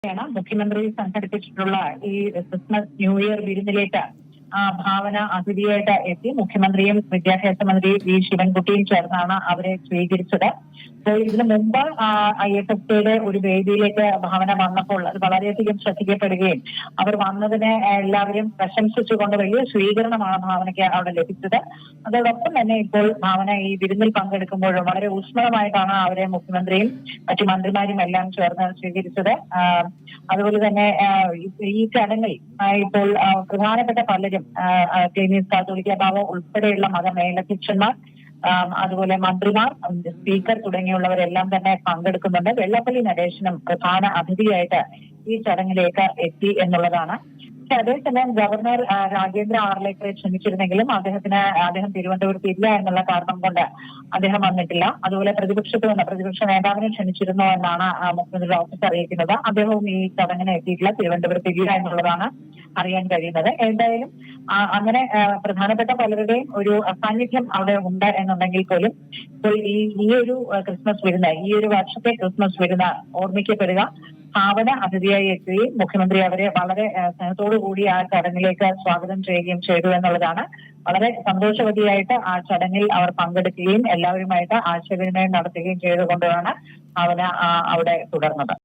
മുഖ്യമന്ത്രി സംഘടിപ്പിച്ചിട്ടുള്ള ഈ Christmas new year വിരുന്നിലേക്ക് ഭാവന അതിഥിയായിട്ട് എത്തി. മുഖ്യമന്ത്രിയും വിദ്യാഭ്യാസ മന്ത്രി വി ശിവൻകുട്ടിയും ചേർന്നാണ് അവരെ സ്വീകരിച്ചത്. അപ്പോൾ ഇതിനു മുമ്പ് IFFKയുടെ ഒരു വേദിയിലേക്ക് ഭാവന വന്നപ്പോൾ അത് വളരെയധികം ശ്രദ്ധിക്കപ്പെടുകയും അവർ വന്നതിനെ എല്ലാവരും പ്രശംസിച്ചുകൊണ്ട് വലിയ സ്വീകരണമാണ് ഭാവനയ്ക്ക് അവിടെ ലഭിച്ചത്. അതോടൊപ്പം തന്നെ ഇപ്പോൾ ഭാവന ഈ വിരുന്നിൽ പങ്കെടുക്കുമ്പോൾ വളരെ ഊഷ്മളമായിട്ടാണ് അവരെ മുഖ്യമന്ത്രിയും മറ്റു മന്ത്രിമാരും എല്ലാം ചേർന്ന് സ്വീകരിച്ചത്. അതുപോലെ തന്നെ ഈ ചടങ്ങിൽ ഇപ്പോൾ പ്രധാനപ്പെട്ട പലരും ക്ലീമീസ് കാത്തോലിക്ക ബാവ ഉൾപ്പെടെയുള്ള മതമേലധ്യക്ഷന്മാർ, അതുപോലെ മന്ത്രിമാർ, സ്പീക്കർ തുടങ്ങിയുള്ളവരെല്ലാം തന്നെ പങ്കെടുക്കുന്നുണ്ട്. വെള്ളാപ്പള്ളി നടേശനും പ്രധാന അതിഥിയായിട്ട് ഈ ചടങ്ങിലേക്ക് എത്തി എന്നുള്ളതാണ്. പക്ഷെ അതേസമയം ഗവർണർ രാജേന്ദ്ര ആർലേക്കറെ ക്ഷണിച്ചിരുന്നെങ്കിലും അദ്ദേഹം തിരുവനന്തപുരത്ത് ഇല്ല എന്നുള്ള കാരണം കൊണ്ട് അദ്ദേഹം വന്നിട്ടില്ല. അതുപോലെ പ്രതിപക്ഷ നേതാവിനെ ക്ഷണിച്ചിരുന്നു എന്നാണ് മുഖ്യമന്ത്രിയുടെ ഓഫീസ് അറിയിക്കുന്നത്. അദ്ദേഹവും ഈ ചടങ്ങിന് എത്തിയിട്ടില്ല, തിരുവനന്തപുരത്ത് ഇല്ല എന്നുള്ളതാണ് അറിയാൻ കഴിയുന്നത്. എന്തായാലും അങ്ങനെ പ്രധാനപ്പെട്ട പലരുടെയും ഒരു സാന്നിധ്യം അവിടെ ഉണ്ട് എന്നുണ്ടെങ്കിൽ പോലും ഇപ്പോൾ ഈ ഒരു ക്രിസ്മസ് വിരുന്ന്, ഈ ഒരു വർഷത്തെ ക്രിസ്മസ് വിരുന്ന് ഓർമ്മിക്കപ്പെടുക ഭാവന അതിഥിയായി എത്തുകയും മുഖ്യമന്ത്രി അവരെ വളരെ സ്നേഹത്തോടുകൂടി ആ ചടങ്ങിലേക്ക് സ്വാഗതം ചെയ്യുകയും ചെയ്തു എന്നുള്ളതാണ്. വളരെ സന്തോഷവതിയായിട്ട് ആ ചടങ്ങിൽ അവർ പങ്കെടുക്കുകയും എല്ലാവരുമായിട്ട് ആശയവിനിമയം നടത്തുകയും ചെയ്തുകൊണ്ടാണ് ഭാവന അവിടെ തുടർന്നത്.